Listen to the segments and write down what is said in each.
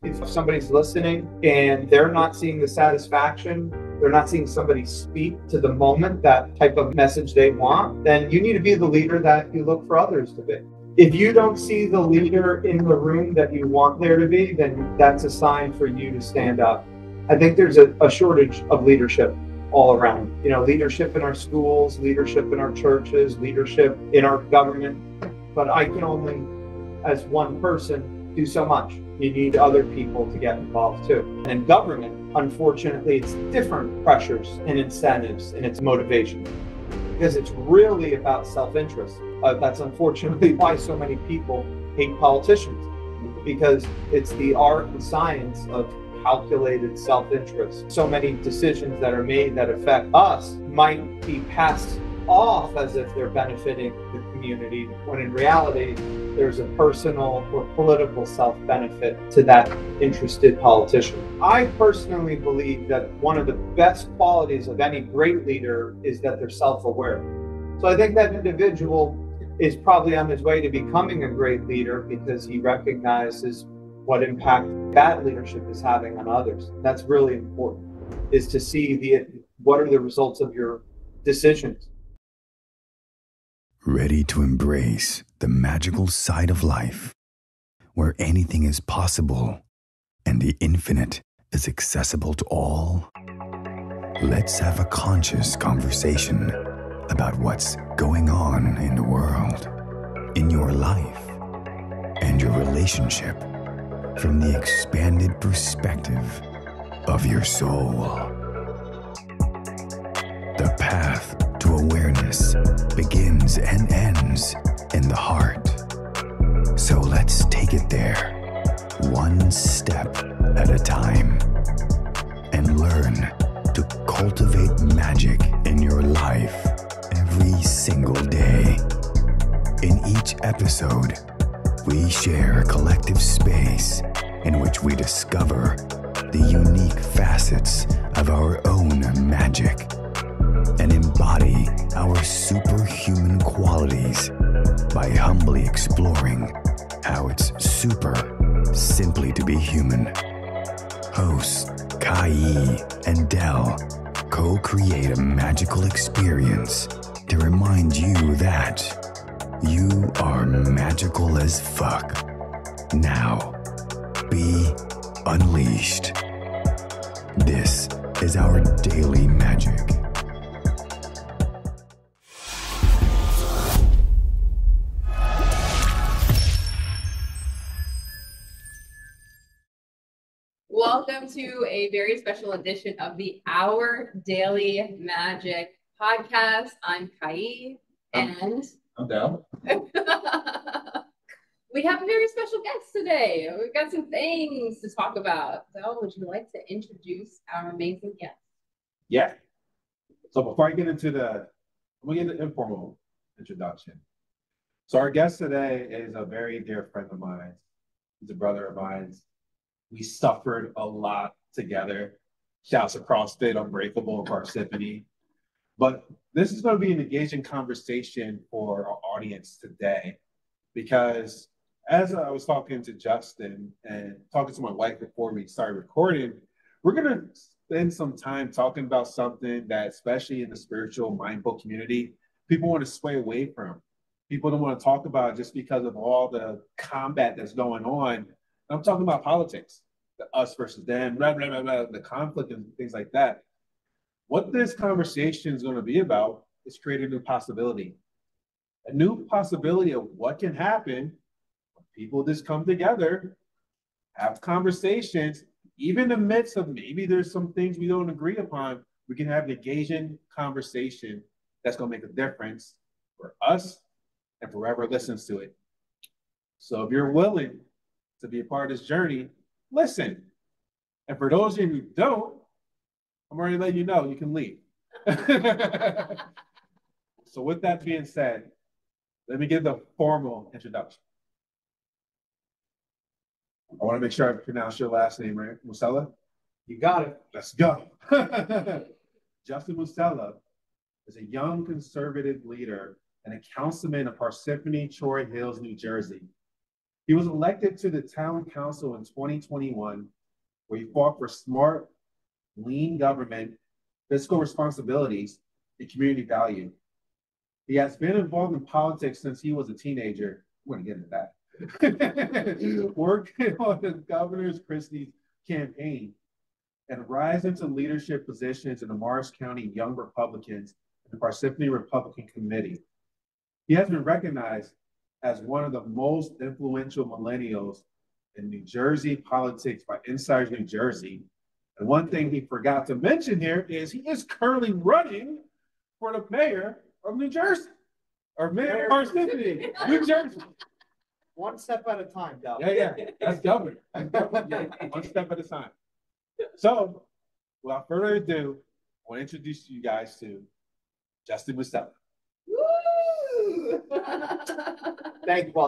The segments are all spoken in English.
If somebody's listening and they're not seeing the satisfaction, they're not seeing somebody speak to the moment, that type of message they want, then you need to be the leader that you look for others to be. If you don't see the leader in the room that you want there to be, then that's a sign for you to stand up. I think there's a shortage of leadership all around. Leadership in our schools, leadership in our churches, leadership in our government. But I can only, as one person, do so much. You need other people to get involved too. And in government, unfortunately, it's different pressures and incentives and its motivation, because it's really about self-interest. That's unfortunately why so many people hate politicians, because it's the art and science of calculated self-interest. So many decisions that are made that affect us might be passed off as if they're benefiting the community, when in reality, there's a personal or political self-benefit to that interested politician. I personally believe that one of the best qualities of any great leader is that they're self-aware. So I think that individual is probably on his way to becoming a great leader because he recognizes what impact bad leadership is having on others. That's really important, is to see what are the results of your decisions. Ready to embrace the magical side of life, where anything is possible and the infinite is accessible to all? Let's have a conscious conversation about what's going on in the world, in your life, and your relationship from the expanded perspective of your soul. The path to awareness begins and ends in the heart. So let's take it there, one step at a time, and learn to cultivate magic in your life every single day. In each episode, we share a collective space in which we discover the unique facets of our own magic and embody our superhuman qualities by humbly exploring how it's super simply to be human. Hosts Kaí and Dell co-create a magical experience to remind you that you are magical as fuck. Now, be unleashed. This is our daily magic. Welcome to a very special edition of the Our Daily Magic podcast. I'm Kaí, and I'm down. We have a very special guest today. We've got some things to talk about. So would you like to introduce our amazing guest? Yeah. So before I get into I'm going to get an informal introduction. So our guest today is a very dear friend of mine. He's a brother of mine. We suffered a lot together. Shouts to CrossFit, Unbreakable, Parsippany. But this is going to be an engaging conversation for our audience today, because as I was talking to Justin and talking to my wife before we started recording, we're going to spend some time talking about something that, especially in the spiritual mindful community, people want to sway away from. People don't want to talk about it just because of all the combat that's going on. I'm talking about politics, the us versus them, blah, blah, blah, blah, the conflict and things like that. What this conversation is going to be about is creating a new possibility of what can happen when people just come together, have conversations, even in the midst of maybe there's some things we don't agree upon. We can have an engaging conversation that's going to make a difference for us and for whoever listens to it. So if you're willing to be a part of this journey, listen. And for those of you who don't, I'm already letting you know you can leave. So with that being said, let me give the formal introduction. I want to make sure I pronounce your last name right. Musella? You got it. Let's go. Justin Musella is a young conservative leader and a councilman of Parsippany-Troy Hills, New Jersey. He was elected to the town council in 2021, where he fought for smart, lean government, fiscal responsibilities, and community value. He has been involved in politics since he was a teenager. We're going to get into that. Working on the Governor Christie's campaign and rise into leadership positions in the Morris County Young Republicans and the Parsippany Republican Committee. He has been recognized as one of the most influential millennials in New Jersey politics by Inside New Jersey. And one thing he forgot to mention here is he is currently running for the mayor of New Jersey, or mayor of Parsippany, New Jersey. One step at a time, Del. Yeah, that's governor. Yeah, one step at a time. So, without further ado, I want to introduce you guys to Justin Musella. Woo!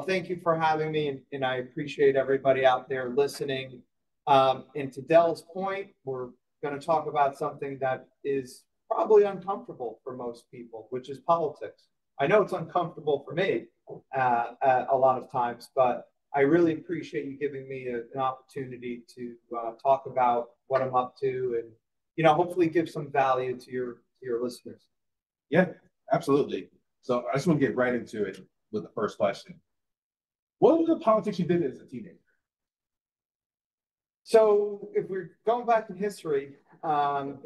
Thank you for having me, and I appreciate everybody out there listening. And to Dell's point, we're going to talk about something that is probably uncomfortable for most people, which is politics. I know it's uncomfortable for me a lot of times, but I really appreciate you giving me an opportunity to talk about what I'm up to, and hopefully give some value to your listeners. Yeah, absolutely. So I just want to get right into it with the first question. What was the politics you did as a teenager? So if we're going back in history, I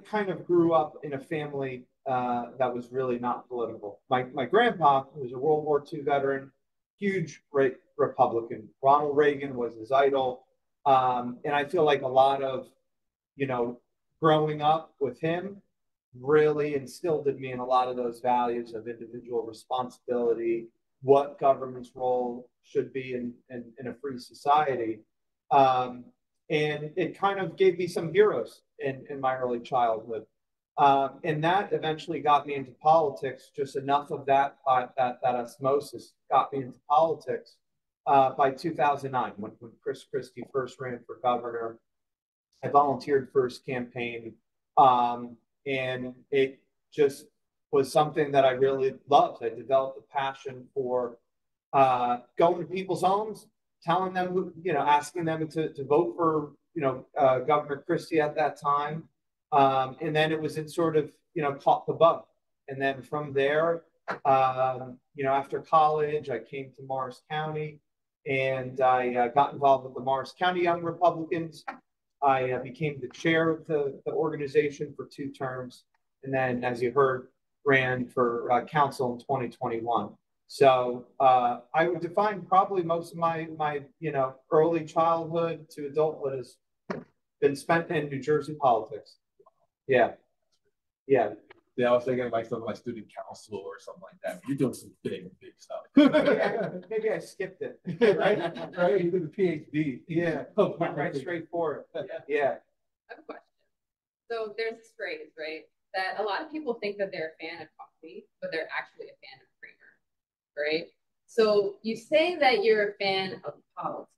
kind of grew up in a family that was really not political. My grandpa was a World War II veteran, huge Republican. Ronald Reagan was his idol. And I feel like a lot of, growing up with him really instilled in me in a lot of those values of individual responsibility, what government's role should be in a free society. And it kind of gave me some heroes in my early childhood. And that eventually got me into politics. Just enough of that osmosis got me into politics by 2009, when Chris Christie first ran for governor. I volunteered for his campaign, and it just was something that I really loved. I developed a passion for going to people's homes, telling them, asking them to vote for, Governor Christie at that time. And then it was in sort of, caught the bug. And then from there, after college, I came to Morris County, and I got involved with the Morris County Young Republicans. I became the chair of the organization for 2 terms. And then, as you heard, ran for council in 2021. So I would define probably most of my early childhood to adulthood has been spent in New Jersey politics. Yeah. Yeah, I was thinking like something like student council or something like that. You're doing some big stuff. Maybe I skipped it. right. You did the PhD. Yeah. Went right straight for it. Yeah. I have a question. So there's this phrase, right, that a lot of people think that they're a fan of coffee, but they're actually a fan of creamer, right? So you say that you're a fan of politics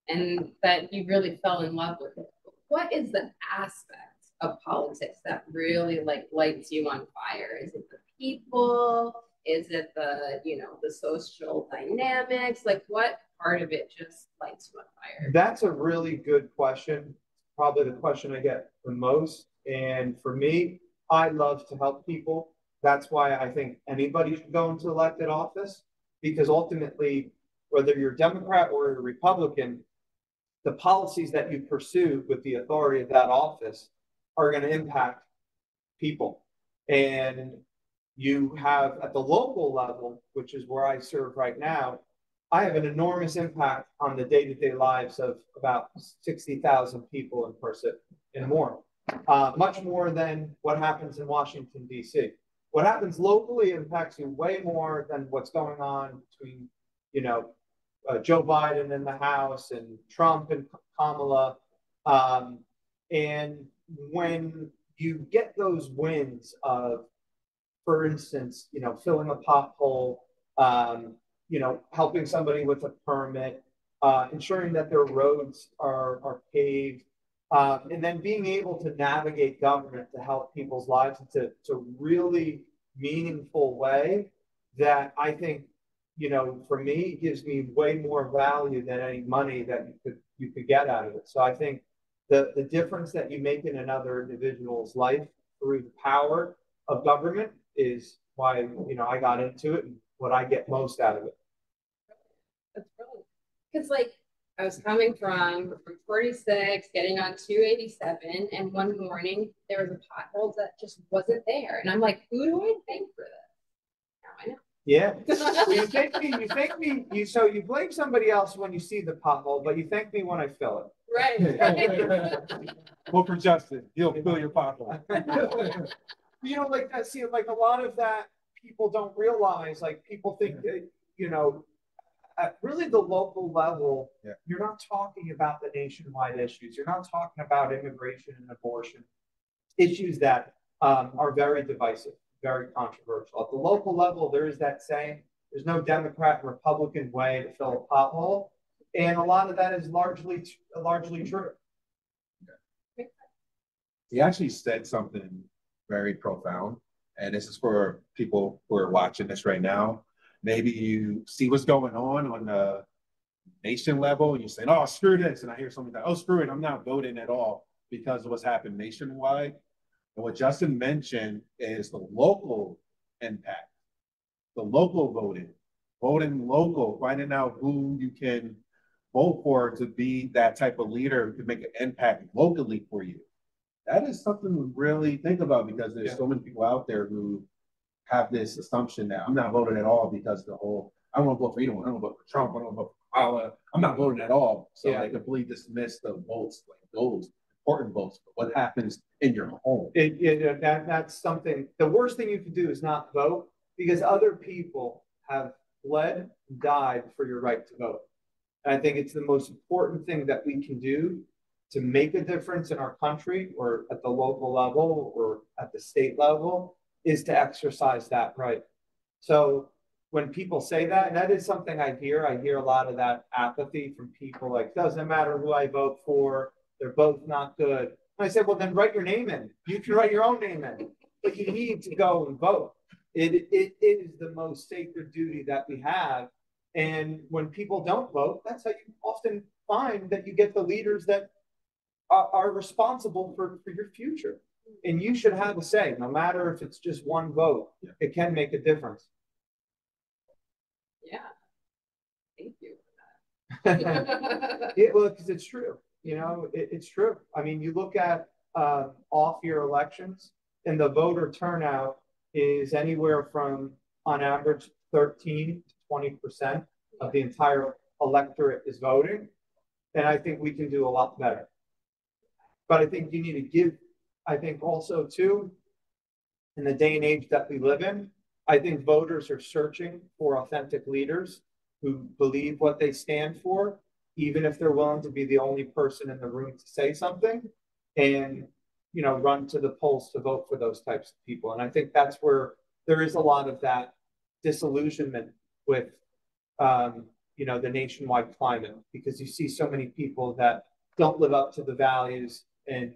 and that you really fell in love with it. What is the aspect of politics that really lights you on fire? Is it the people? Is it the the social dynamics? Like, what part of it just lights you on fire? That's a really good question. Probably the question I get the most. And for me, I love to help people. That's why I think anybody should go into elected office, because ultimately, whether you're a Democrat or a Republican, the policies that you pursue with the authority of that office are going to impact people. And you have at the local level, which is where I serve right now, I have an enormous impact on the day-to-day lives of about 60,000 people in Parsippany and more, much more than what happens in Washington, D.C. What happens locally impacts you way more than what's going on between, Joe Biden in the House and Trump and Kamala. And when you get those wins of, for instance, filling a pothole, helping somebody with a permit, ensuring that their roads are paved, and then being able to navigate government to help people's lives in a really meaningful way, that I think you know, for me, gives me way more value than any money that you could get out of it. So I think the difference that you make in another individual's life through the power of government is why, you know, I got into it and what I get most out of it. That's brilliant. Because like I was coming from 46, getting on 287, and one morning there was a pothole that just wasn't there. And I'm like, who do I thank for this? Now I know. Yeah. Well, you thank me, so you blame somebody else when you see the pothole, but you thank me when I fill it. Right. Vote for Justin. He'll fill your pothole. You know, like that, see, like a lot of that people don't realize, like people think that, you know, at really the local level, you're not talking about the nationwide issues. You're not talking about immigration and abortion, issues that are very divisive, very controversial. At the local level, there is that saying, there's no Democrat and Republican way to fill a pothole. And a lot of that is largely true. He actually said something very profound. And this is for people who are watching this right now. Maybe you see what's going on the nation level and you're saying, oh, screw this. And I hear something like, oh, screw it. I'm not voting at all because of what's happened nationwide. And what Justin mentioned is the local impact, the local voting local, finding out who you can vote for to be that type of leader to make an impact locally for you. That is something to really think about because there's so many people out there who have this assumption that I'm not voting at all because the whole, I don't want to vote for anyone. I don't want to vote for Trump. I don't want to vote for Kamala. I'm not voting at all. So they completely dismiss the votes, like those important votes. But what happens in your home? That's something, the worst thing you can do is not vote because other people have bled and died for your right to vote. And I think it's the most important thing that we can do to make a difference in our country or at the local level or at the state level is to exercise that right. So when people say that, and that is something I hear a lot of that apathy from people like, doesn't matter who I vote for, they're both not good. And I said, well, then write your name in. You can write your own name in, but you need to go and vote. It is the most sacred duty that we have. And when people don't vote, that's how you often find that you get the leaders that are responsible for your future. And you should have a say, no matter if it's just one vote, it can make a difference. Yeah. Thank you for that. Well, because it's true. You know, it's true. I mean, you look at off-year elections and the voter turnout is anywhere from, on average, 13 to 20% of the entire electorate is voting. And I think we can do a lot better. But I think you need to give, I think also too, in the day and age that we live in, I think voters are searching for authentic leaders who believe what they stand for, even if they're willing to be the only person in the room to say something and, you know, run to the polls to vote for those types of people. And I think that's where there is a lot of that disillusionment with, you know, the nationwide climate, because you see so many people that don't live up to the values and,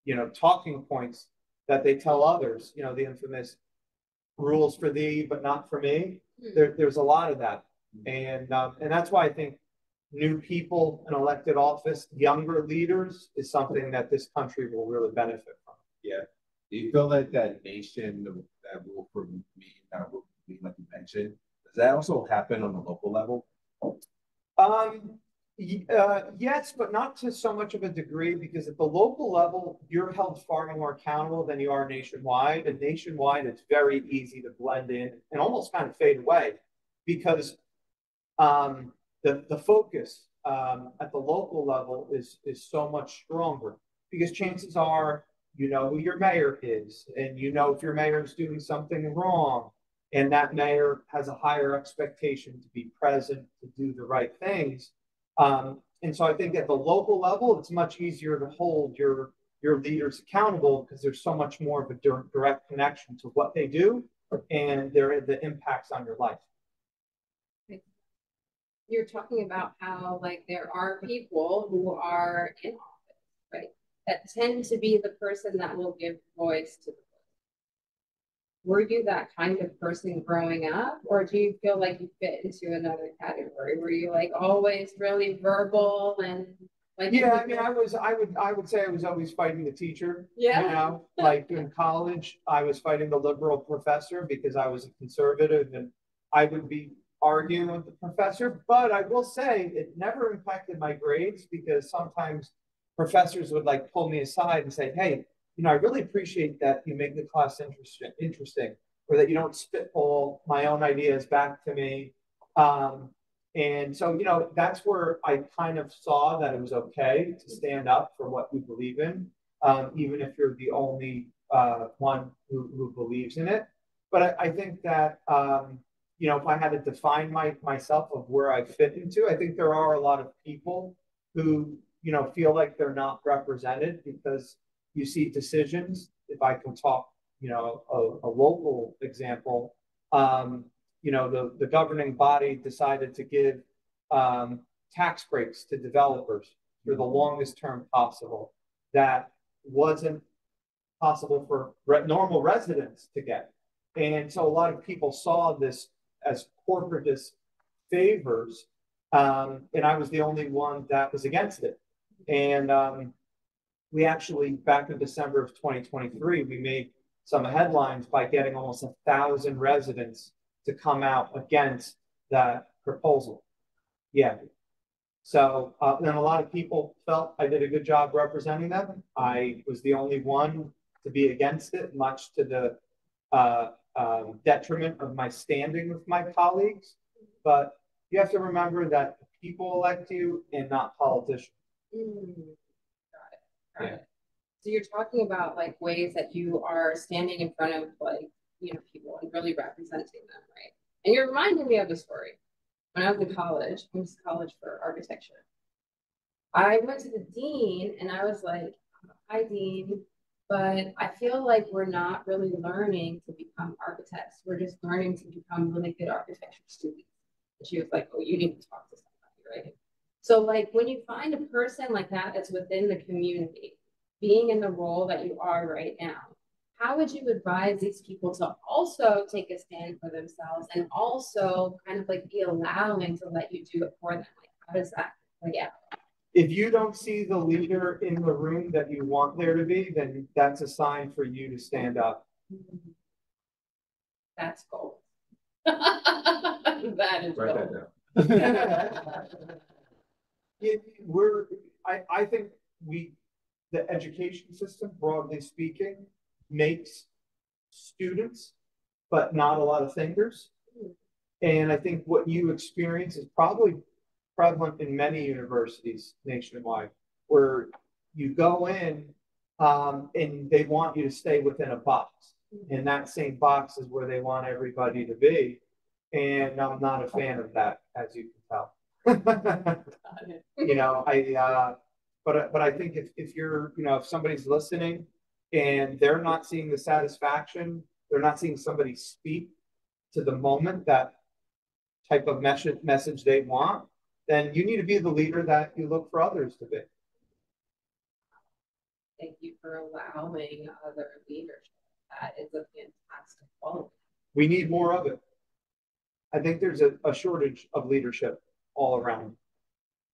you know, talking points that they tell others, you know, the infamous rules for thee, but not for me. There's a lot of that. And that's why I think new people in elected office, younger leaders, is something that this country will really benefit from. Yeah. Do you feel like that nation, that rule for me, that rule for me, like you mentioned, does that also happen on the local level? Yes, but not to so much of a degree, because at the local level, you're held far more accountable than you are nationwide. And nationwide, it's very easy to blend in and almost kind of fade away because the focus at the local level is so much stronger, because chances are, you know who your mayor is, and you know if your mayor is doing something wrong, and that mayor has a higher expectation to be present, to do the right things. And so I think at the local level, it's much easier to hold your leaders accountable because there's so much more of a direct connection to what they do and the impacts on your life. You're talking about how, like, there are people who are in office, right, that tend to be the person that will give voice to the voice. were you that kind of person growing up, or do you feel like you fit into another category? Were you like always really verbal and like? Yeah, I mean, I would say I was always fighting the teacher. Yeah. You know, like in college, I was fighting the liberal professor because I was a conservative, and I would be arguing with the professor. But I will say it never impacted my grades because sometimes professors would like pull me aside and say, "Hey, you know, I really appreciate that you make the class interesting, or that you don't spitball my own ideas back to me." And so, you know, that's where I kind of saw that it was okay to stand up for what you believe in, even if you're the only one who believes in it. But I think that, you know, if I had to define myself of where I fit into, I think there are a lot of people who, you know, feel like they're not represented because you see decisions. If I can talk, you know, a local example, you know, the governing body decided to give tax breaks to developers for the longest term possible. That wasn't possible for normal residents to get. And so a lot of people saw this as corporatist favors. And I was the only one that was against it. And we actually, back in December of 2023, we made some headlines by getting almost 1,000 residents to come out against that proposal. Yeah. So then a lot of people felt I did a good job representing them. I was the only one to be against it, much to the detriment of my standing with my colleagues. But you have to remember that people elect you and not politicians. Got it. So you're talking about like ways that you are standing in front of like, you know, people and really representing them, right? And you're reminding me of a story. When I was in college, I went to college for architecture. I went to the dean and I was like, "Hi, dean, but I feel like we're not really learning to become architects. We're just learning to become really good architecture students." And she was like, "Oh, you need to talk to somebody, right?" So like when you find a person like that that's within the community, being in the role that you are right now, how would you advise these people to also take a stand for themselves and also kind of like be allowing to let you do it for them? Like, how does that play out? If you don't see the leader in the room that you want there to be, then that's a sign for you to stand up. That's gold. That is Write gold. that down. I think the education system, broadly speaking, makes students, but not a lot of thinkers. And I think what you experience is probably prevalent in many universities nationwide, where you go in and they want you to stay within a box. And that same box is where they want everybody to be. And I'm not a fan of that, as you can tell. You know, but I think if you're, you know, if somebody's listening and they're not seeing the satisfaction, they're not seeing somebody speak to the moment that type of message they want, then you need to be the leader that you look for others to be. Thank you for allowing other leadership. That is a fantastic quality. We need more of it. I think there's a shortage of leadership all around.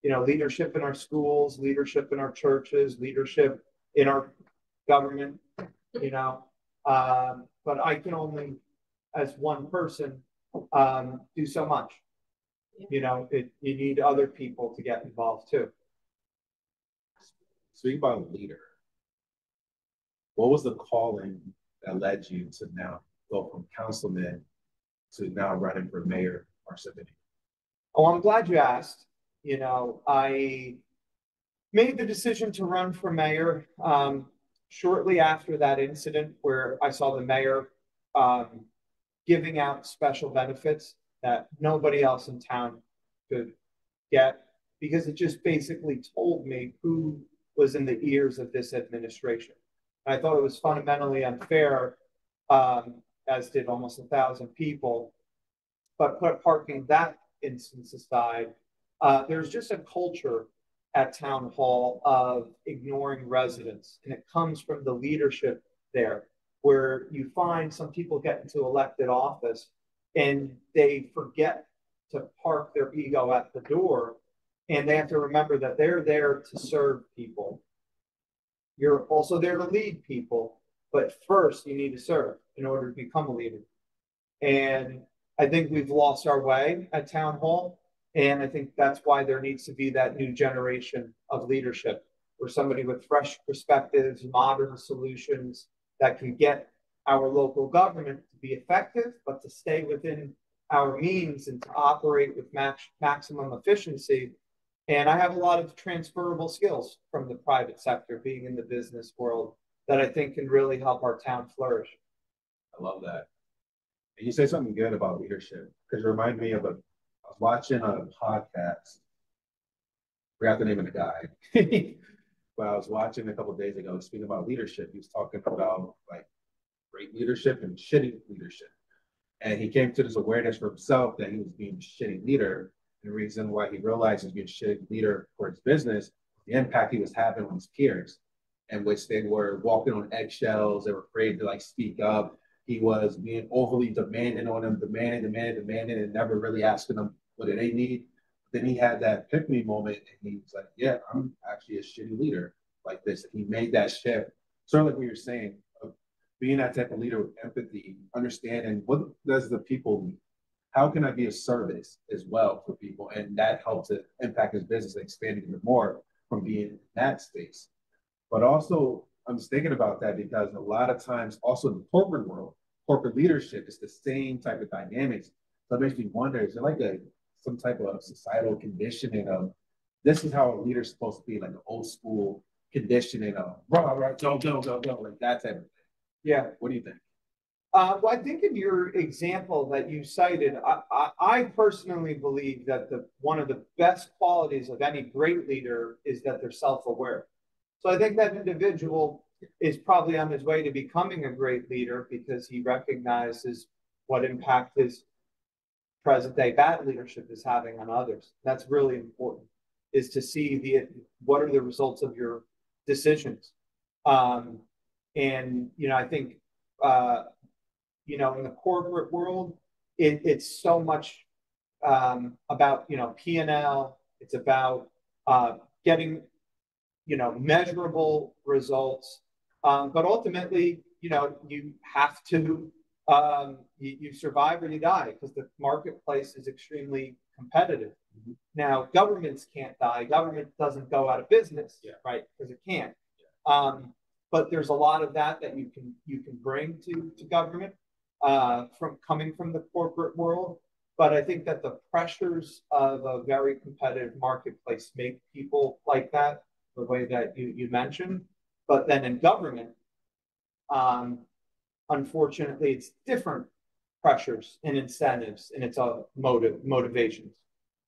You know, leadership in our schools, leadership in our churches, leadership in our government, you know. But I can only, as one person, do so much. You know, you need other people to get involved too. Speak about leader. What was the calling that led you to now go from councilman to now running for mayor of Parsippany? Oh, I'm glad you asked. You know, I made the decision to run for mayor shortly after that incident where I saw the mayor giving out special benefits that nobody else in town could get, because it just basically told me who was in the ears of this administration. And I thought it was fundamentally unfair, as did almost 1,000 people. But parking that instance aside, there's just a culture at town hall of ignoring residents, and it comes from the leadership there. where you find some people get into elected office and they forget to park their ego at the door, and they have to remember that they're there to serve people. You're also there to lead people, but first you need to serve in order to become a leader. And I think we've lost our way at town hall. And I think that's why there needs to be that new generation of leadership, where somebody with fresh perspectives, modern solutions that can get our local government to be effective, but to stay within our means and to operate with maximum efficiency. And I have a lot of transferable skills from the private sector, being in the business world, that I think can really help our town flourish. I love that. And you say something good about leadership, because you remind me of I was watching a podcast. I forgot the name of the guy. But I was watching a couple of days ago, speaking about leadership. He was talking about like great leadership and shitty leadership. And he came to this awareness for himself that he was being a shitty leader. And the reason why he realized he was being a shitty leader for his business, the impact he was having on his peers, in which they were walking on eggshells. They were afraid to like speak up. He was being overly demanding on them, demanding, and never really asking them what do they need. Then he had that epiphany moment, and he was like, yeah, I'm actually a shitty leader like this. And he made that shift. Sort of like what you're saying, of being that type of leader with empathy, understanding what does the people need? How can I be of service as well for people? And that helped to impact his business and expand even more from being in that space. But also, I'm just thinking about that because a lot of times also in the corporate world, corporate leadership is the same type of dynamics. So it makes me wonder, is there like some type of societal conditioning of this is how a leader's supposed to be, like an old school conditioning of rah, rah, go, like that type of thing. Yeah. What do you think? Well, I think in your example that you cited, I personally believe that one of the best qualities of any great leader is that they're self-aware. So I think that individual is probably on his way to becoming a great leader because he recognizes what impact his present day bad leadership is having on others. That's really important, is to see what are the results of your decisions. And, I think, in the corporate world, it's so much about, P&L. It's about getting, measurable results. But ultimately, you have to, you survive or you die because the marketplace is extremely competitive. Mm-hmm. Now, governments can't die. Government doesn't go out of business, right? Because it can't. But there's a lot of that you can bring to government from coming from the corporate world. But I think that the pressures of a very competitive marketplace make people like that, the way that you mentioned. But then in government, unfortunately, it's different pressures and incentives and it's motivations,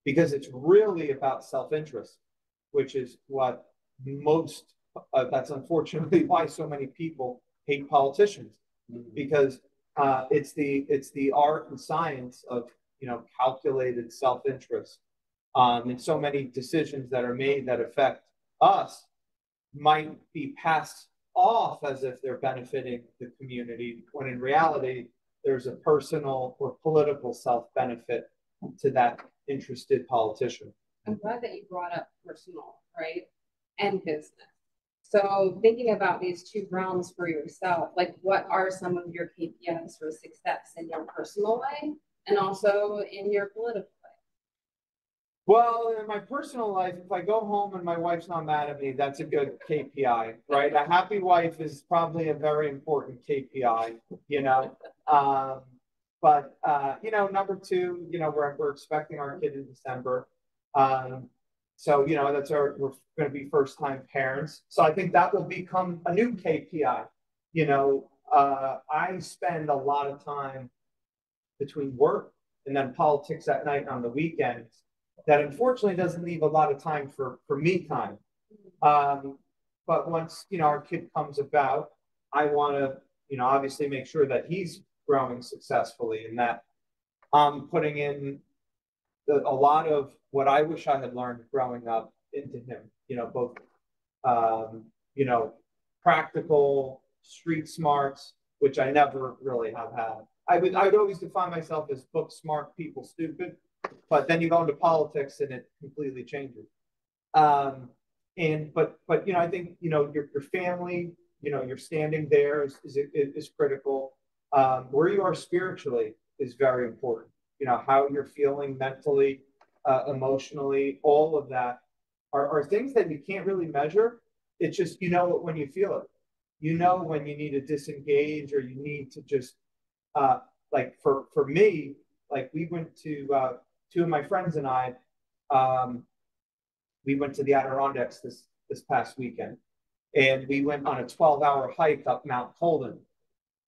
because it's really about self-interest, which is what that's unfortunately why so many people hate politicians, because it's the art and science of calculated self-interest, and so many decisions that are made that affect us might be passed off as if they're benefiting the community, when in reality there's a personal or political self-benefit to that interested politician. I'm glad that you brought up personal, right, and business. So thinking about these two realms for yourself, like what are some of your KPIs for success in your personal life and also in your political life? Well, in my personal life, if I go home and my wife's not mad at me, that's a good KPI, right? A happy wife is probably a very important KPI, But, number two, we're expecting our kid in December. So, we're going to be first time parents. So I think that will become a new KPI. I spend a lot of time between work and then politics at night on the weekends that unfortunately doesn't leave a lot of time for me time. But once, our kid comes about, I want to, obviously make sure that he's growing successfully and that I'm putting in a lot of what I wish I had learned growing up into him, both, practical, street smarts, which I never really have had. I would always define myself as book smart, people stupid, but then you go into politics and it completely changes. But you know, I think, you know, your family, you know, your standing there is critical. Where you are spiritually is very important. You know, how you're feeling mentally, emotionally, all of that are things that you can't really measure. It's just, you know it when you feel it. You know when you need to disengage or you need to just, like for me, like we went to, two of my friends and I, we went to the Adirondacks this past weekend, and we went on a 12-hour hike up Mount Colden.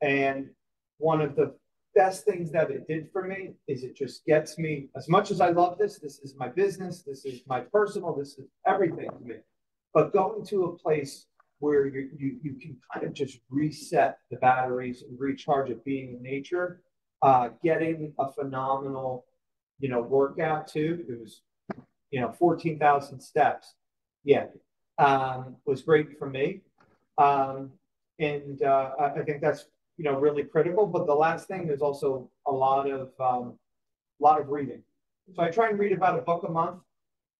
And one of the best things that it did for me is it just gets me, as much as I love this is my business, this is my personal, this is everything to me. But going to a place where you can kind of just reset the batteries and recharge it, being in nature, getting a phenomenal, you know, workout too. It was, you know, 14,000 steps. Yeah, was great for me. I think that's, you know, really critical. But the last thing is also a lot of reading. So I try and read about a book a month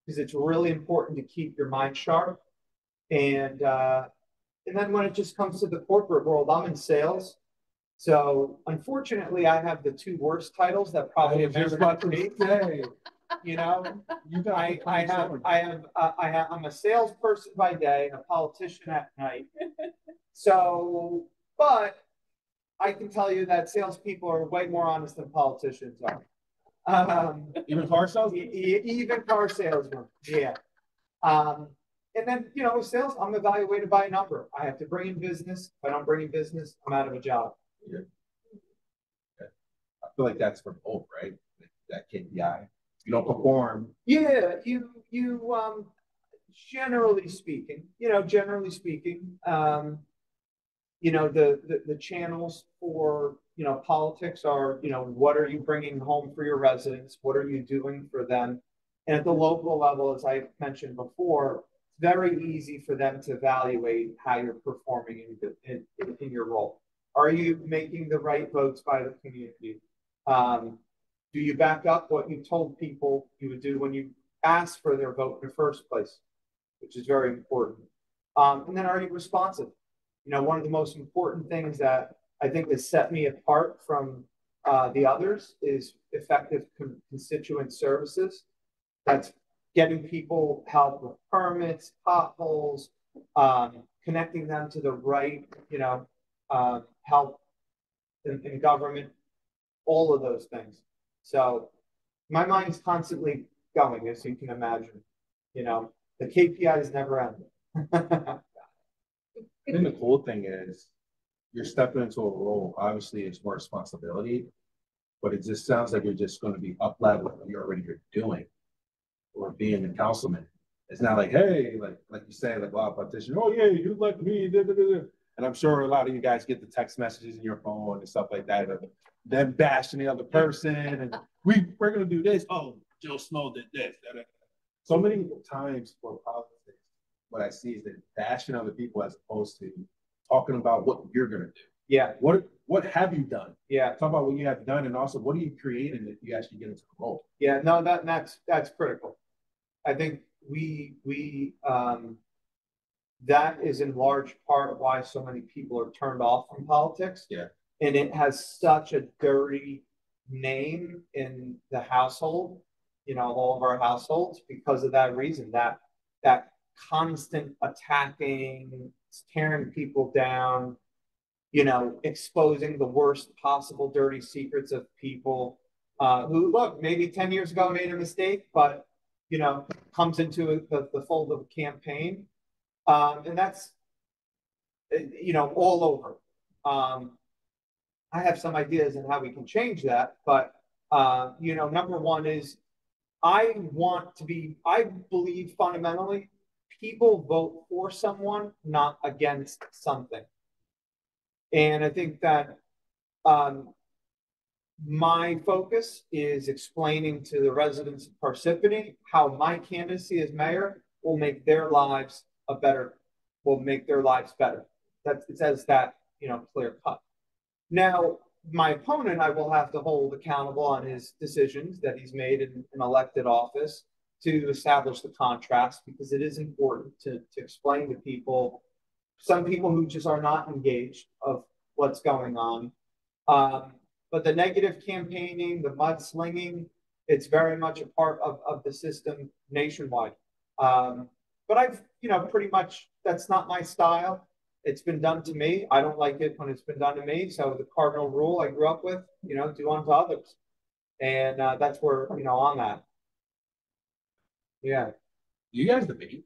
because it's really important to keep your mind sharp. And then when it just comes to the corporate world, I'm in sales. So unfortunately, I have the two worst titles that probably have ever been me. You know, I'm a salesperson by day and a politician at night. So, but I can tell you that salespeople are way more honest than politicians are. Even car salesmen? Even car salesmen, yeah. And then, you know, sales, I'm evaluated by a number. I have to bring in business. If I don't bring in business, I'm out of a job. Yeah. Okay. I feel like that's for both, right? That KPI. You don't perform. Yeah, you generally speaking, you know, you know, the channels for, you know, politics are, you know, what are you bringing home for your residents? What are you doing for them? And at the local level, as I mentioned before, it's very easy for them to evaluate how you're performing in your role. Are you making the right votes by the community? Do you back up what you told people you would do when you asked for their vote in the first place, which is very important. And then are you responsive? You know, one of the most important things that I think has set me apart from the others is effective constituent services. That's getting people help with permits, potholes, connecting them to the right, you know, help in government, all of those things. So my mind's constantly going, as you can imagine. You know, the KPIs never end. I think the cool thing is you're stepping into a role. Obviously, it's more responsibility, but it just sounds like you're just going to be up level what you're doing, or being a councilman. It's not like, hey, like you say, like a lot of politicians, oh yeah, you like me, da, da, da, da. And I'm sure a lot of you guys get the text messages in your phone and stuff like that, them bashing the other person, and we're gonna do this. Oh, Joe Snow did this. Da, da. So many times for politics, what I see is that bashing other people as opposed to talking about what you're gonna do. Yeah. What have you done? Yeah. Talk about what you have done, and also what are you creating if you actually get into the role? Yeah. No, that's critical. I think that is in large part why so many people are turned off from politics. Yeah. And it has such a dirty name in the household, you know, all of our households, because of that reason, that constant attacking, tearing people down, you know, exposing the worst possible dirty secrets of people who, look, maybe 10 years ago made a mistake, but, you know, comes into the fold of a campaign. And that's, you know, all over. I have some ideas on how we can change that, but, you know, number one is I believe fundamentally people vote for someone, not against something. And I think that my focus is explaining to the residents of Parsippany how my candidacy as mayor will make their lives better. It says that, you know, clear cut. Now, my opponent, I will have to hold accountable on his decisions that he's made in an elected office to establish the contrast, because it is important to explain to people, some people who just are not engaged of what's going on. But the negative campaigning, the mudslinging, it's very much a part of the system nationwide. But I've, pretty much, that's not my style. It's been done to me. I don't like it when it's been done to me. So the cardinal rule I grew up with, do unto others. And that's where, I'm at. Yeah. You guys debate?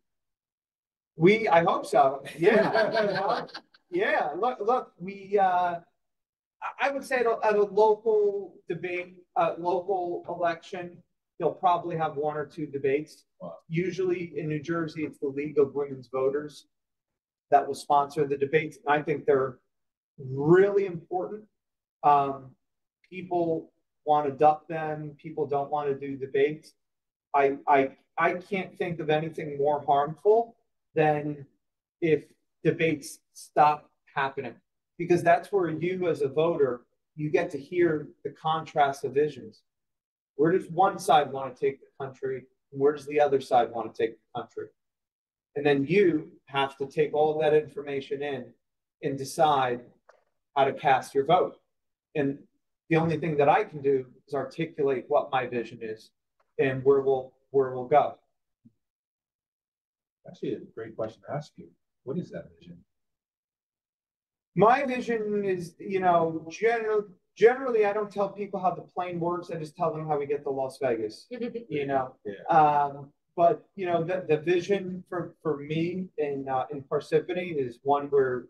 I hope so. Yeah. Yeah. Look, I would say at a local debate, local election, they'll probably have one or two debates. Wow. Usually in New Jersey, it's the League of Women's Voters that will sponsor the debates. And I think they're really important. People want to duck them. People don't want to do debates. I can't think of anything more harmful than if debates stop happening, because that's where you as a voter, you get to hear the contrast of visions. Where does one side want to take the country? And where does the other side want to take the country? And then you have to take all that information in and decide how to cast your vote. And the only thing that I can do is articulate what my vision is and where we'll go. Actually, a great question to ask you. What is that vision? My vision is, generally I don't tell people how the plane works. I just tell them how we get to Las Vegas. Yeah. But the vision for me in Parsippany is one where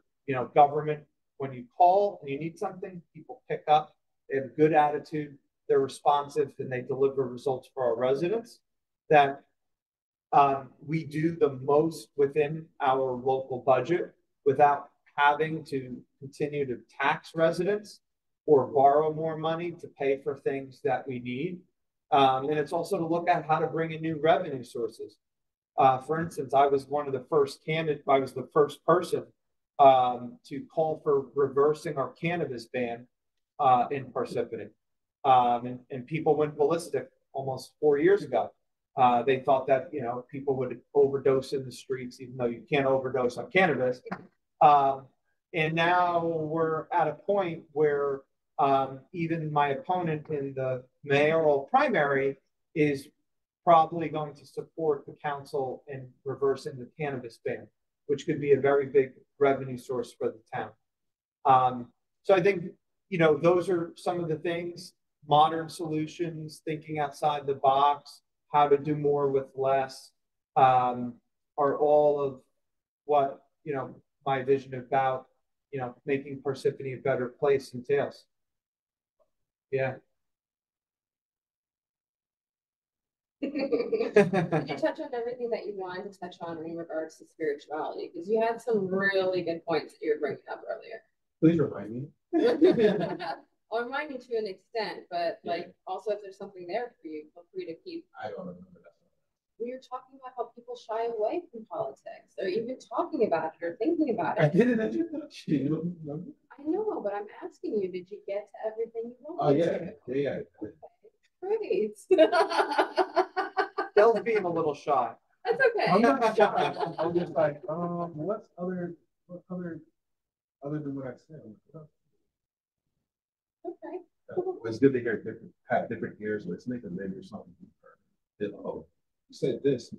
government, when you call and you need something, people pick up. They have a good attitude. They're responsive, and they deliver results for our residents. That we do the most within our local budget without having to continue to tax residents or borrow more money to pay for things that we need. And it's also to look at how to bring in new revenue sources. For instance, I was one of the first candidates. I was the first person to call for reversing our cannabis ban in Parsippany. And people went ballistic almost 4 years ago. They thought that people would overdose in the streets, even though you can't overdose on cannabis. And now we're at a point where even my opponent in the mayoral primary is probably going to support the council in reversing the cannabis ban, which could be a very big revenue source for the town. So I think, those are some of the things, modern solutions, thinking outside the box, how to do more with less, are all of what, my vision about, making Parsippany a better place entails. Yeah. Did you touch on everything that you wanted to touch on in regards to spirituality? Because you had some really good points that you were bringing up earlier. Please remind me. I'll remind you to an extent, but also if there's something there for you, feel free to keep. I don't remember that. We were talking about how people shy away from politics, or even talking about it or thinking about it. I did it at your introduction. I know, but I'm asking you, did you get to everything you wanted? Oh yeah, yeah. Okay. Great. Dell's being a little shy. That's okay. I'm not shy. I'm just like, what other than what I said? Okay. It's good to hear different ears listening, and maybe there's something deeper. Oh, you said this.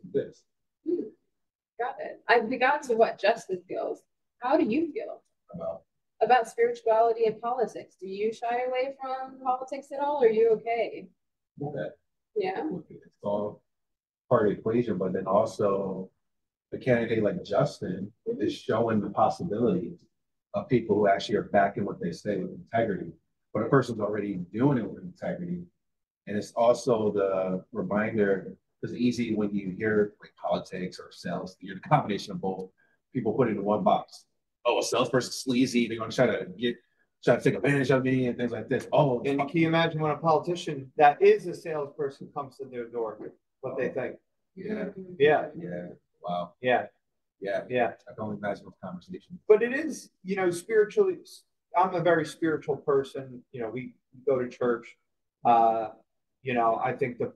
Got it. We got to what Justin feels. How do you feel about spirituality and politics? Do you shy away from politics at all? Or are you okay? Okay. Yeah. It's all part of the equation, but then also a candidate like Justin is showing the possibilities of people who actually are backing what they say with integrity. But a person's already doing it with integrity. And it's also the reminder, because it's easy when you hear like politics or sales, you're the combination of both. People put it in one box. Oh, a salesperson's sleazy, they're gonna try to take advantage of me and things like this. Oh, and can you imagine when a politician that is a salesperson comes to their door, what they think? Yeah. Wow. Yeah. I can only imagine those conversations. But it is, spiritually, I'm a very spiritual person. We go to church. I think the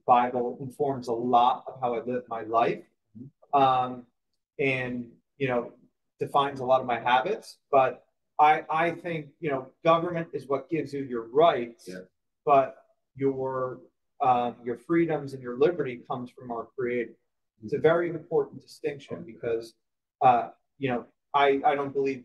Bible informs a lot of how I live my life, and defines a lot of my habits. But I think government is what gives you your rights, yeah. But your freedoms and your liberty comes from our Creator. It's a very important distinction because I don't believe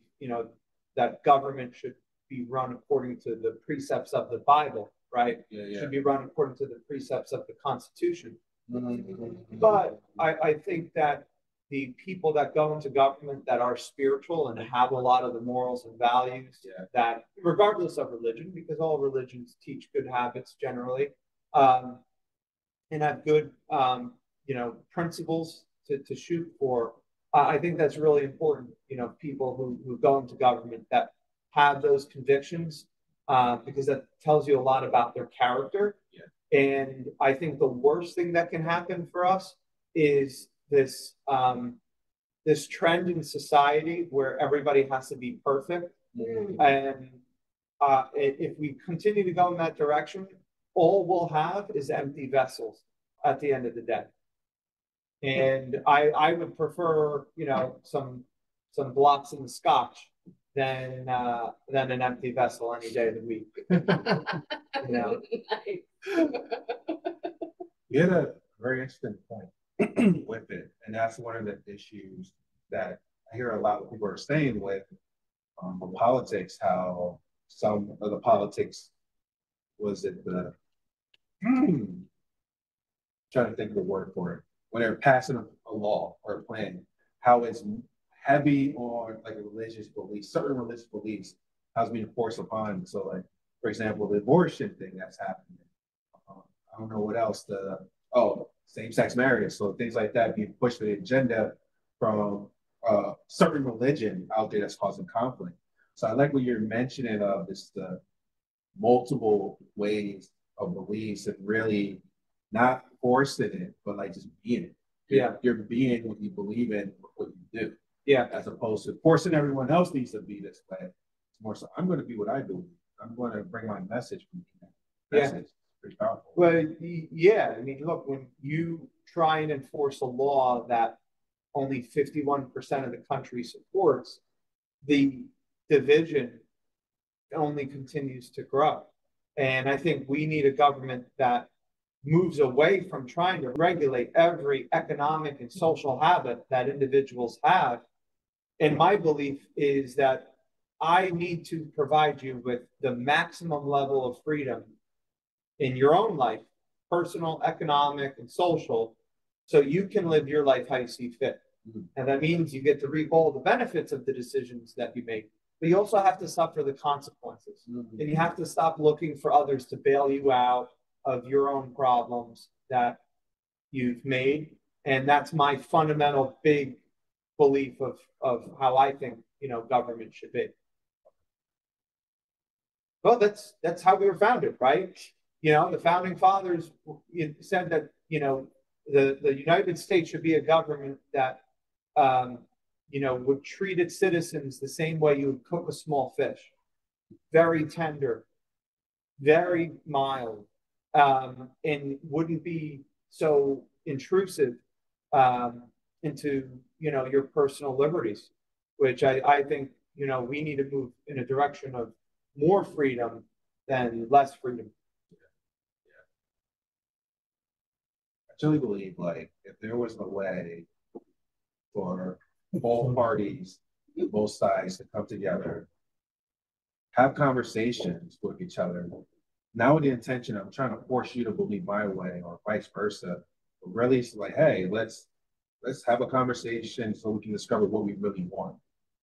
that government should be run according to the precepts of the Bible, right? Yeah. Should be run according to the precepts of the Constitution. But I think that the people that go into government that are spiritual and have a lot of the morals and values, yeah. That regardless of religion, because all religions teach good habits generally, and have good principles to shoot for. I think that's really important. People who go into government that have those convictions, because that tells you a lot about their character. Yeah. And I think the worst thing that can happen for us is this trend in society where everybody has to be perfect. Mm-hmm. And if we continue to go in that direction, all we'll have is empty vessels at the end of the day. And I would prefer, some blocks in the scotch than an empty vessel any day of the week. You had a very interesting point with it, and that's one of the issues that I hear a lot of people are saying with politics. How some of the politics was it the trying to think of the word for it. When they're passing a law or a plan, how it's heavy on like a religious belief, certain religious beliefs, how it's being forced upon. So, like for example, the abortion thing that's happening. I don't know what else. Same-sex marriage. So things like that being pushed for the agenda from certain religion out there that's causing conflict. So I like what you're mentioning of this the multiple ways of beliefs and really not forcing it, but like just being it. You're being what you believe in, what you do. Yeah. As opposed to forcing everyone else needs to be this way. It's more so I'm going to be what I believe. I'm going to bring my message from that message. Yeah. Pretty powerful. Well, yeah. I mean, look, when you try and enforce a law that only 51% of the country supports, the division only continues to grow. And I think we need a government that moves away from trying to regulate every economic and social habit that individuals have. And my belief is that I need to provide you with the maximum level of freedom in your own life, personal, economic, and social, so you can live your life how you see fit. Mm-hmm. And that means you get to reap all the benefits of the decisions that you make, but you also have to suffer the consequences. Mm-hmm. And you have to stop looking for others to bail you out of your own problems that you've made. And that's my fundamental big belief of how I think, government should be. Well, that's how we were founded, right? The founding fathers said that, the United States should be a government that, would treat its citizens the same way you would cook a small fish. Very tender, very mild, and wouldn't be so intrusive into, your personal liberties, which I think, we need to move in a direction of more freedom than less freedom. I truly believe, like, if there was a way for both parties, both sides to come together, have conversations with each other, not with the intention of trying to force you to believe my way or vice versa, but really it's like, hey, let's have a conversation so we can discover what we really want,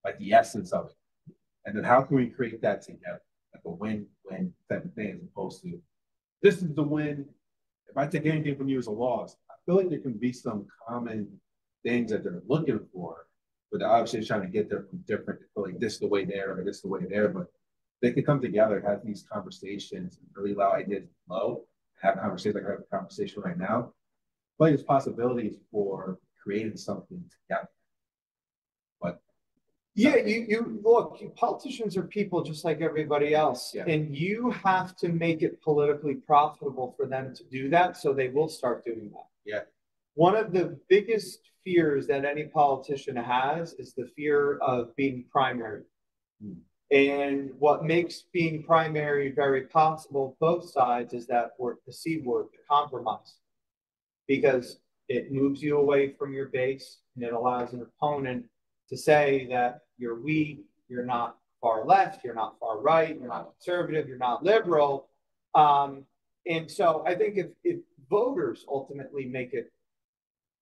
like the essence of it. And then how can we create that together, like a win-win type of thing, as opposed to this is the win. If I take anything from you as a loss, I feel like there can be some common things that they're looking for, but they're obviously trying to get there from different, like this the way there or this the way there, but they could come together, have these conversations, and really allow ideas to flow, have conversations like I have a conversation right now. But there's possibilities for creating something together. But Yeah, you look, politicians are people just like everybody else. Yeah. And you have to make it politically profitable for them to do that. So they will start doing that. Yeah. One of the biggest fears that any politician has is the fear of being primary. Hmm. And what makes being primary very possible, both sides, is that word, the C word, the compromise, because it moves you away from your base and it allows an opponent to say that you're weak, you're not far left, you're not far right, you're not conservative, you're not liberal. And so I think if voters ultimately make it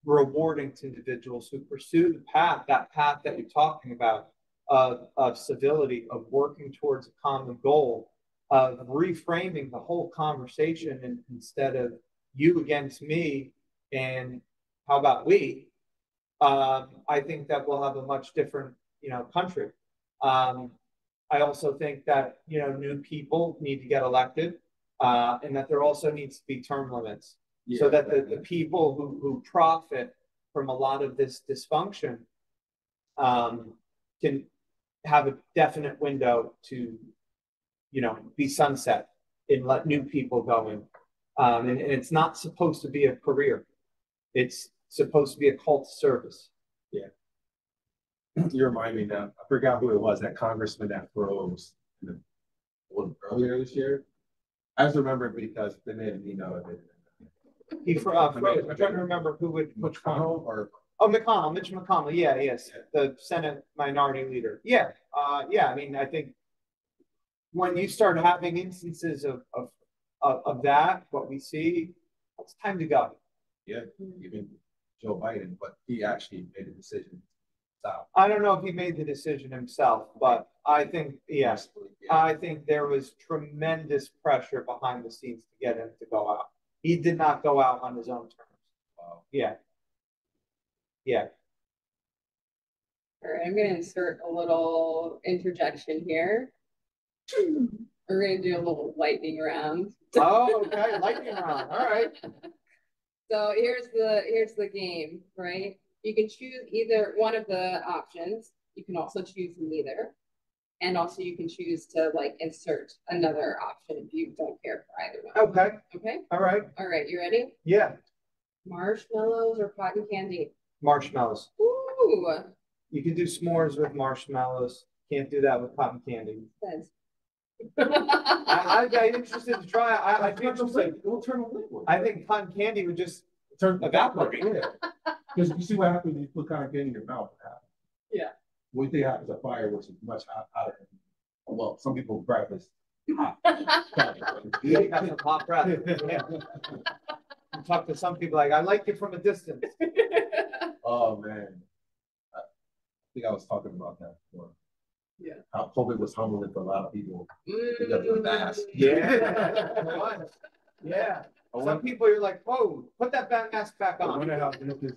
rewarding to individuals who pursue the path, that path that you're talking about, of civility, of working towards a common goal, of reframing the whole conversation, and instead of you against me and how about we, I think that we'll have a much different, country. I also think that, new people need to get elected, and that there also needs to be term limits, so that the people who profit from a lot of this dysfunction can have a definite window to, be sunset and let new people go in. And it's not supposed to be a career. It's supposed to be a cult to service. Yeah. You remind me now. I forgot who it was, that congressman that froze earlier this year. I just remember it because they made me know it. He froze. I'm trying to remember who would. McConnell or McConnell, Mitch McConnell. Yeah, yes, the Senate Minority Leader. Yeah, yeah. I mean, I think when you start having instances of that, what we see, it's time to go. Yeah, even Joe Biden, but he actually made a decision. I don't know if he made the decision himself, but I think, yes, I think there was tremendous pressure behind the scenes to get him to go out. He did not go out on his own terms. Wow. Yeah. Yeah. All right, I'm going to insert a little interjection here. We're going to do a little lightning round. Oh, okay, lightning round. All right. So here's the game, right? You can choose either one of the options. You can also choose neither. And also you can choose to insert another option if you don't care for either one. Okay. Okay? All right. All right, you ready? Yeah. Marshmallows or cotton candy? Marshmallows. Ooh. You can do s'mores with marshmallows. Can't do that with cotton candy. I'm interested to try. I think it'll turn a liquid. I think cotton candy would just turn evaporate. Yeah. Because you see what happens when you put cotton candy in your mouth. Yeah. What they have is a fire, which is much hotter. Well, some people breakfast. Hot. You got some hot breath. Yeah. You talk to some people like, I like you from a distance. Oh man. I think I was talking about that before. Yeah. How COVID was humbling for a lot of people because of the mask. Yeah. Yeah. Some people you're like, whoa, put that mask back on. I wonder how business.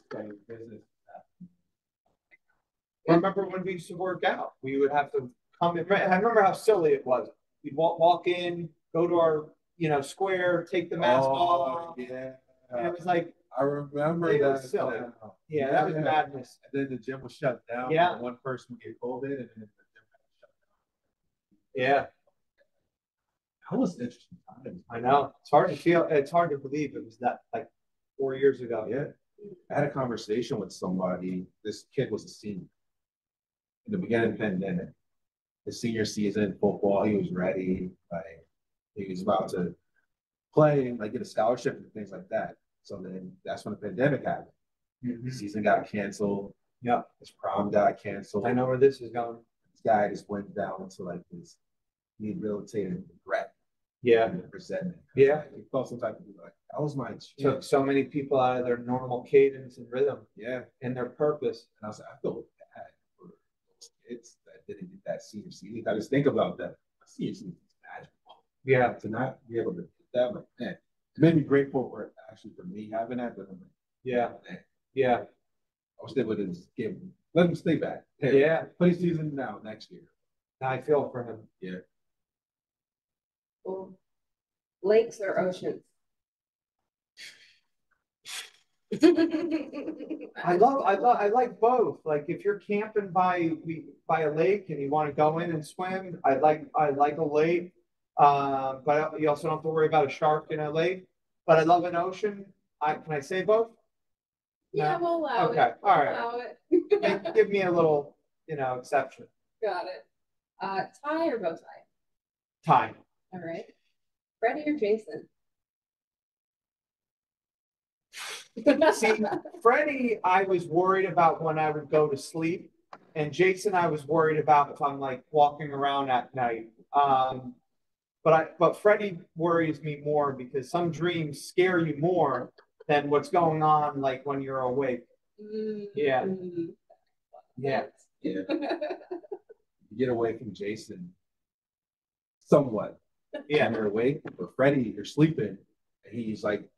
Remember when we used to work out? We would have to come in. I remember how silly it was. We'd walk in, go to our square, take the mask off. Yeah. And it was like, I remember it that. was silly. Yeah, that was madness. And then the gym was shut down. Yeah. One person would get COVID, and then the gym got shut down. Yeah. That was interesting times. I know. It's hard to believe it was that 4 years ago. Yeah. I had a conversation with somebody. This kid was a senior in the beginning of the pandemic. His senior season, football, he was ready. He was about to play and get a scholarship and things like that. So then that's when the pandemic happened. Mm-hmm. The season got canceled. Yeah. His prom got canceled. I know where this is going. This guy just went down to this rehabilitated regret. Yeah. And resentment. Yeah. He felt some type of that was my took so many people out of their normal cadence and rhythm. Yeah. And their purpose. And I was like, I feel bad for those kids that didn't get that senior season. I just think about that. Senior season is magical. Yeah. To not be able to do that, man, it made me grateful for me having that. But I'm like, yeah. Man. Yeah. I wish they would have just let him stay back. Hey, yeah. Play season now next year. I feel for him. Yeah. Cool. Lakes or oceans? I like both. Like if you're camping by a lake and you want to go in and swim, I like a lake. But you also don't have to worry about a shark in a lake. But I love an ocean. Can I say both? Yeah, No? we'll allow it. Okay, all right. Allow it. Give me a little, exception. Got it. Tie or bow tie? Tie. All right. Freddie or Jason? See, Freddie, I was worried about when I would go to sleep, and Jason, I was worried about if I'm like walking around at night. But Freddie worries me more because some dreams scare you more than what's going on like when you're awake. Yeah. Yeah. Yeah. You get away from Jason somewhat. Yeah, you're awake, but Freddie, you're sleeping, and he's like,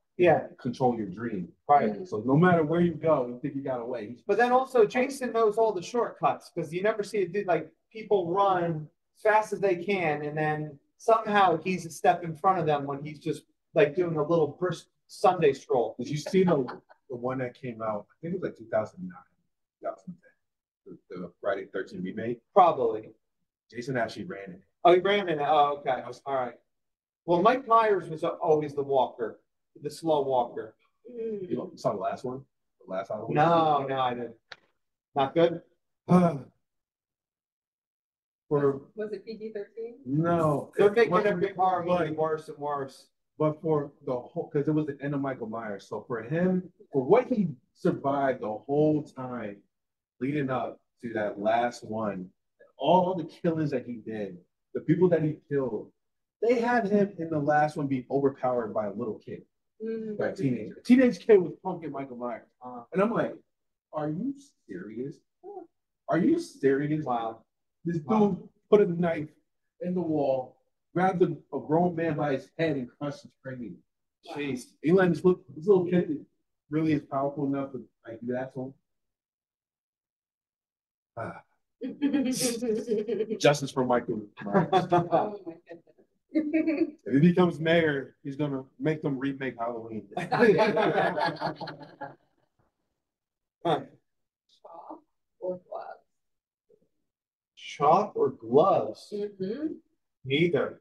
control your dream. Right. So no matter where you go, you think you got away. But then also Jason knows all the shortcuts because you never see it do like people run as fast as they can, and then somehow he's a step in front of them when he's just like doing a little brisk Sunday stroll. Did you see the one that came out? I think it was like 2009, 2010. The Friday 13 remake? Probably. Jason actually ran it. Oh, he ran in it. Oh, okay. All right. Well, Mike Myers was always the walker, the slow walker. You saw the last one? The last one? No, I didn't. Not good? Was it PG-13? No. They're making every horror movie worse and worse. But for the whole, because it was the end of Michael Myers. So for him, for what he survived the whole time leading up to that last one, all the killings that he did, the people that he killed, they had him in the last one being overpowered by a little kid, by a teenager. A teenage kid was punking Michael Myers. And I'm like, are you serious? Are you serious? Wow. This dude put a knife in the wall, grabbed a grown man by his head and crushed his cranium. Jeez. He let this little kid really is powerful enough to like do that to him. Justice for Michael Myers. Oh my goodness. If he becomes mayor, he's gonna make them remake Halloween. Chalk or gloves? Chalk or gloves? Neither.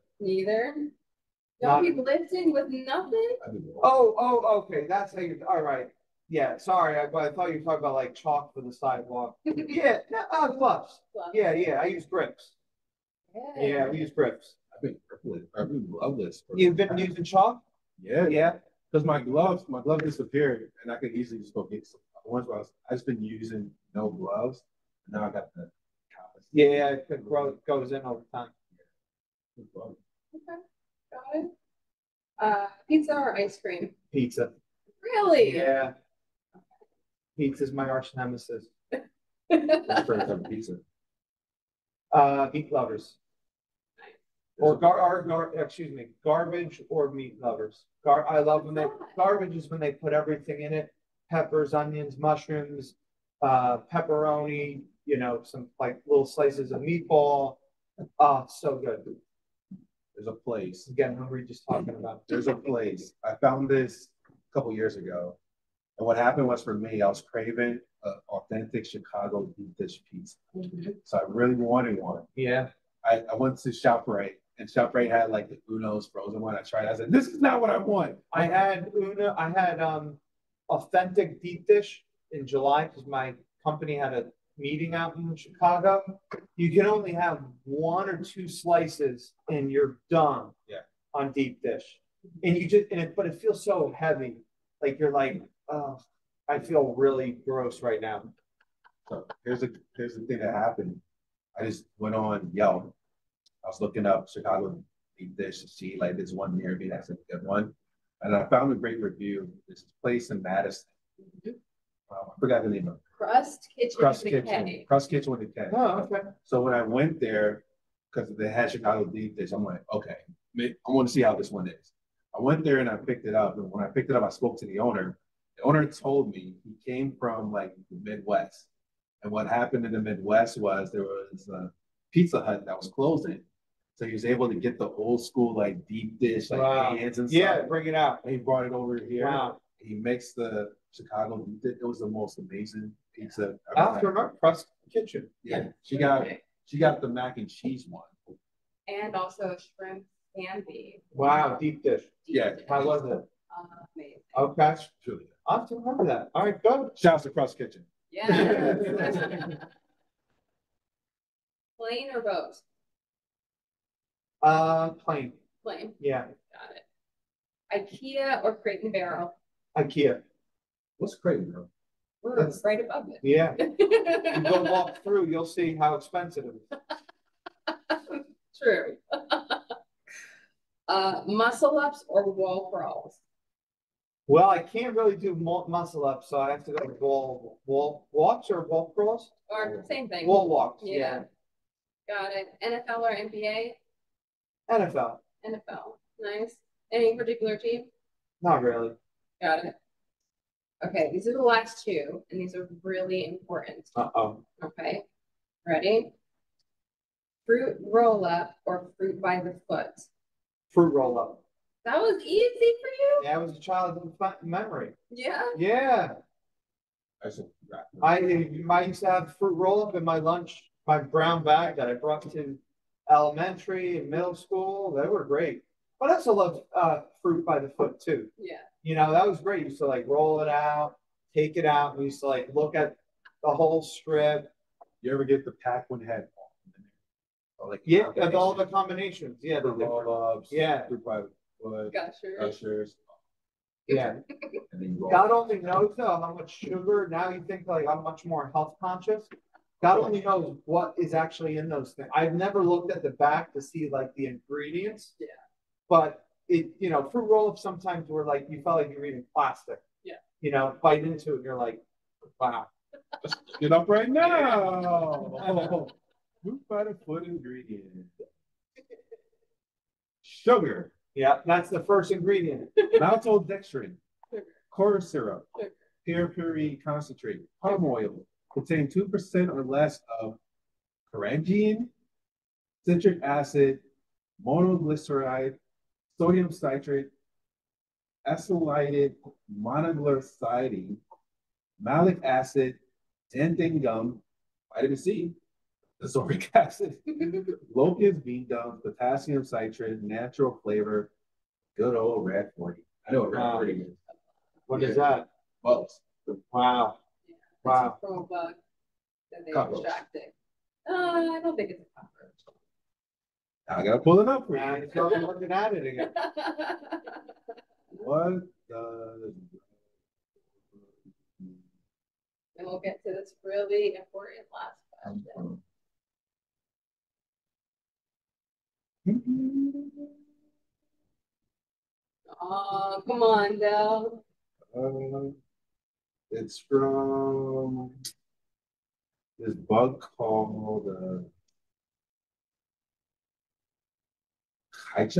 Don't be lifting with nothing? Oh, okay. That's how you. All right. Yeah. Sorry, I thought you were talking about like chalk for the sidewalk. Yeah. Gloves. Yeah. I use grips. Yeah, we use grips. I've been gloveless. You've been using chalk? Yeah. Because my glove disappeared, and I could easily just go get some ones. I've just been using no gloves. Now I got the. Yeah, it goes in over time. Okay, got it. Pizza or ice cream? Pizza. Really? Yeah. Pizza's my arch nemesis. That's for some pizza. Meat lovers. Or garbage or meat lovers. I love when garbage is when they put everything in it: peppers, onions, mushrooms, pepperoni. Some like little slices of meatball. Oh, so good. There's a place. Again, hungry just talking about. There's a place. I found this a couple years ago, and what happened was for me, I was craving an authentic Chicago deep dish pizza. So I really wanted one. Yeah. I went to ShopRite, and ShopRite had like the Uno's frozen one. I tried. I said, "This is not what I want." I had authentic deep dish in July because my company had a meeting out in Chicago. You can only have 1 or 2 slices and you're done. On deep dish, and but it feels so heavy. Like you're like, oh, I feel really gross right now. So here's the thing that happened. I just went on Yelp. I was looking up Chicago deep dish to see like this one near me that's a good one, and I found a great review. This place in Madison. I forgot the name of it. Crust Kitchen. Crust Kitchen with a K. Oh, okay. So when I went there, because they had Chicago deep dish, I'm like, okay, I want to see how this one is. I went there and I picked it up. And when I picked it up, I spoke to the owner. The owner told me he came from like the Midwest. And what happened in the Midwest was there was a Pizza Hut that was closing. So he was able to get the old school like deep dish, like hands and stuff. Yeah, bring it out. And he brought it over here. Wow. He makes the Chicago. It was the most amazing pizza. After our crust kitchen. Yeah, she got the mac and cheese one. And also shrimp and beef. Wow, deep dish. Yeah. How was it? Amazing. Okay. It's really good. I have to remember that. All right, good. Shouts to Crust Kitchen. Yeah. Plain or boat? Plain. Plain. Yeah. Got it. IKEA or Crate and Barrel? IKEA. What's crazy, bro? We're right above it. Yeah. You go walk through, you'll see how expensive it is. True. Muscle ups or wall crawls? Well, I can't really do muscle up, so I have to go to wall walks or wall crawls? Or same thing. Wall walks, Yeah. yeah. Got it. NFL or NBA? NFL. NFL. Nice. Any particular team? Not really. Got it. Okay, these are the last two, and these are really important. Uh-oh. Okay, ready? Fruit roll up or fruit by the foot? Fruit roll up. That was easy for you? Yeah, it was a childhood memory. Yeah. Yeah. I used to have fruit roll up in my lunch, my brown bag that I brought to elementary and middle school. They were great. But I also loved fruit by the foot too. Yeah. You know, that was great. You used to like roll it out, take it out, and we used to like look at the whole strip. You ever get the pack one head? Like Yeah, and all the combinations. Yeah, the different. roll-ups. Yeah. Fruit by the foot. Gushers. Yeah. And then you roll. God only knows though how much sugar. Now you think like I'm much more health conscious. God only knows what is actually in those things. I've never looked at the back to see like the ingredients. Yeah. But it, you know, fruit roll-ups sometimes were like you felt like you're eating plastic. Yeah. You know, bite into it and you're like, wow. Get up right now. Fruit by the foot ingredient. Sugar. Yeah, that's the first ingredient. Maltodextrin. Sugar. Corn syrup. Sugar. Puree concentrate. Palm oil. Contain 2% or less of carrageenan, citric acid, monoglyceride, sodium citrate, acylated monoglycidine, malic acid, xanthan gum, vitamin C, ascorbic acid, locust bean gum, potassium citrate, natural flavor, good old red 40. I know what red 40 is. What is that? Bugs. Wow. Yeah. Wow. It's a pro bug that they Cockroach. extracted. I don't think it's a cockroach. I gotta pull it up for Now you. you start looking at it again. What does And we'll get to this really important last question. Oh, come on, Dell. It's from this bug called bug. I've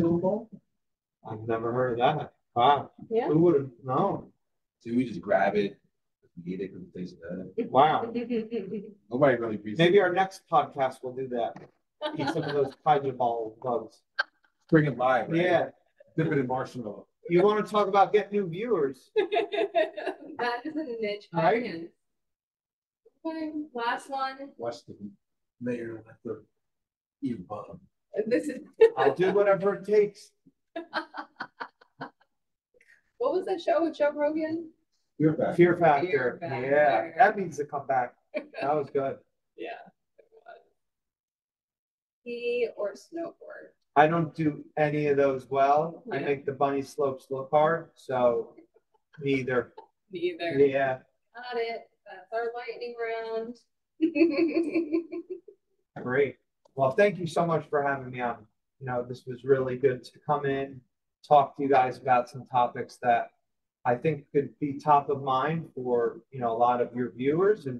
never heard of that. Wow. Yeah. Who would have known? So we just grab it, eat it because it tastes good. Wow. Nobody really breathes. Maybe our next podcast will do that. Eat some of those kaiju ball bugs. Bring it live. Right? Yeah. Dip it in marshmallow. You want to talk about getting new viewers? That is a niche Right. audience. Okay, last one. Watch the mayor let the eat bug. This is I'll do whatever it takes. what was that show with Joe Rogan? Fear factor. Fear Factor. Fear Factor. Yeah, that needs to come back. That was good. Yeah, it was. Ski or snowboard? I don't do any of those well. I Yeah. make the bunny slopes look hard, so neither. Neither. Yeah, Got it. That's our lightning round. great. Well, thank you so much for having me on. You know, this was really good to come in, talk to you guys about some topics that I think could be top of mind for, you know, a lot of your viewers and,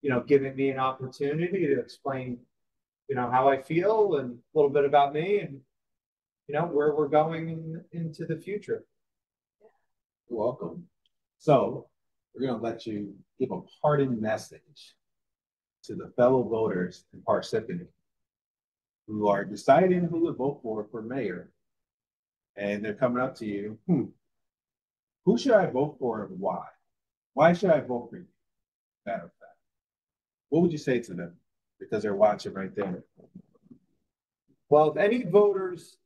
you know, giving me an opportunity to explain, you know, how I feel and a little bit about me and, you know, where we're going into the future. You're welcome. So we're gonna let you give a parting message to the fellow voters in Parsippany who are deciding who to vote for mayor. And they're coming up to you. Who should I vote for and why? Why should I vote for you? Matter of fact, what would you say to them? Because they're watching right there. Well, if any voters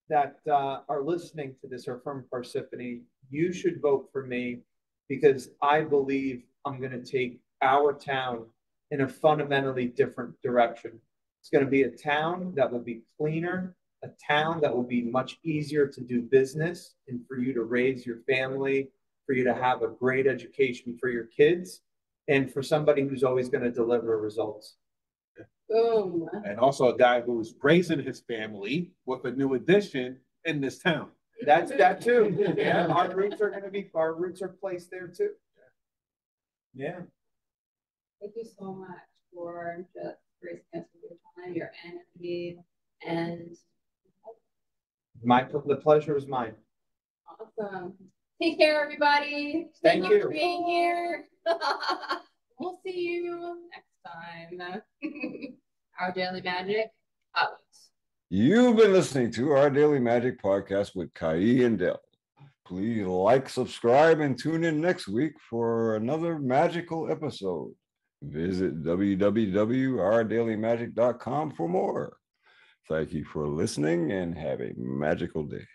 that are listening to this are from Parsippany, you should vote for me because I believe I'm going to take our town in a fundamentally different direction. It's going to be a town that will be cleaner, a town that will be much easier to do business and for you to raise your family, for you to have a great education for your kids, and for somebody who's always going to deliver results. Boom. And also a guy who's raising his family with a new addition in this town. That's that too. Yeah, our roots are placed there too. Yeah. Thank you so much for just gracing us with your time, your energy, and the pleasure is mine. awesome. Take care, everybody. Thank you for being here. We'll see you next time. Our Daily Magic out. You've been listening to Our Daily Magic podcast with Kaí and Dell. Please like, subscribe, and tune in next week for another magical episode. Visit www.ourdailymagic.com for more. Thank you for listening and have a magical day.